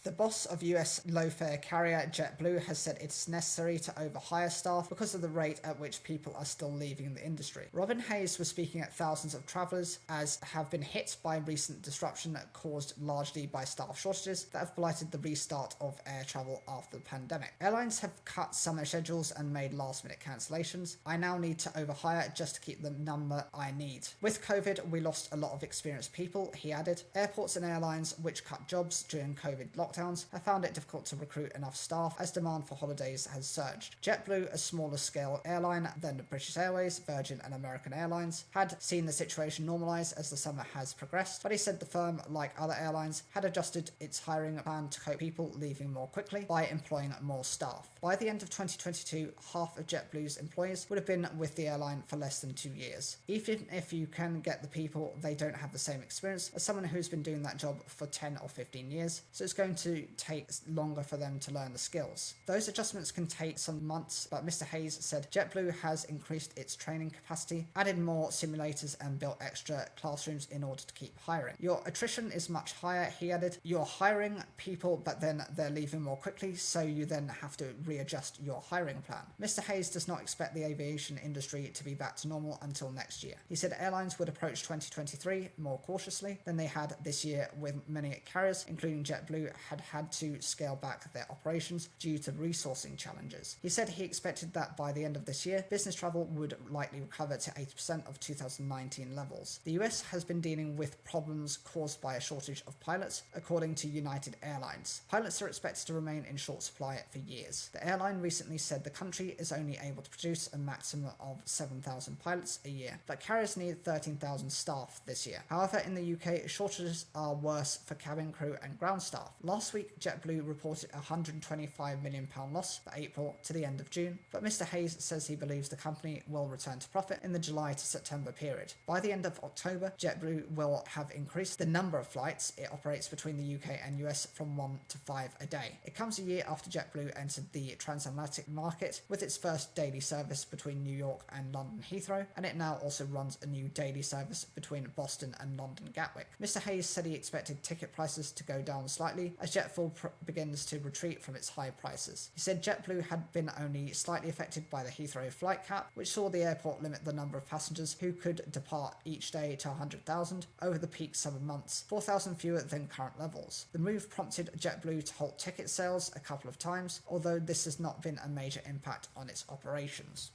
The boss of US low-fare carrier JetBlue has said it's necessary to overhire staff because of the rate at which people are still leaving the industry. Robin Hayes was speaking at thousands of travellers as have been hit by recent disruption caused largely by staff shortages that have blighted the restart of air travel after the pandemic. Airlines have cut summer schedules and made last-minute cancellations. I now need to overhire just to keep the number I need. With COVID, we lost a lot of experienced people, he added. Airports and airlines, which cut jobs during COVID lockdowns, have found it difficult to recruit enough staff as demand for holidays has surged. JetBlue, a smaller scale airline than British Airways, Virgin and American Airlines, had seen the situation normalise as the summer has progressed, but he said the firm, like other airlines, had adjusted its hiring plan to cope people leaving more quickly by employing more staff. By the end of 2022, half of JetBlue's employees would have been with the airline for less than 2 years. Even if you can get the people, they don't have the same experience as someone who's been doing that job for 10 or 15 years, so it's going to take longer for them to learn the skills. Those adjustments can take some months, but Mr. Hayes said JetBlue has increased its training capacity, added more simulators and built extra classrooms in order to keep hiring. Your attrition is much higher, he added. You're hiring people, but then they're leaving more quickly, so you then have to readjust your hiring plan. Mr. Hayes does not expect the aviation industry to be back to normal until next year. He said airlines would approach 2023 more cautiously than they had this year, with many carriers, including JetBlue, had to scale back their operations due to resourcing challenges. He said he expected that by the end of this year, business travel would likely recover to 80% of 2019 levels. The US has been dealing with problems caused by a shortage of pilots, according to United Airlines. Pilots are expected to remain in short supply for years. The airline recently said the country is only able to produce a maximum of 7,000 pilots a year, but carriers need 13,000 staff this year. However, in the UK, shortages are worse for cabin crew and ground staff. Last week, JetBlue reported a £125 million loss for April to the end of June, but Mr. Hayes says he believes the company will return to profit in the July to September period. By the end of October, JetBlue will have increased the number of flights it operates between the UK and US from 1 to 5 a day. It comes a year after JetBlue entered the transatlantic market with its first daily service between New York and London Heathrow, and it now also runs a new daily service between Boston and London Gatwick. Mr. Hayes said he expected ticket prices to go down slightly as JetFuel begins to retreat from its high prices. He said JetBlue had been only slightly affected by the Heathrow flight cap, which saw the airport limit the number of passengers who could depart each day to 100,000 over the peak summer months, 4,000 fewer than current levels. The move prompted JetBlue to halt ticket sales a couple of times, although this has not been a major impact on its operations.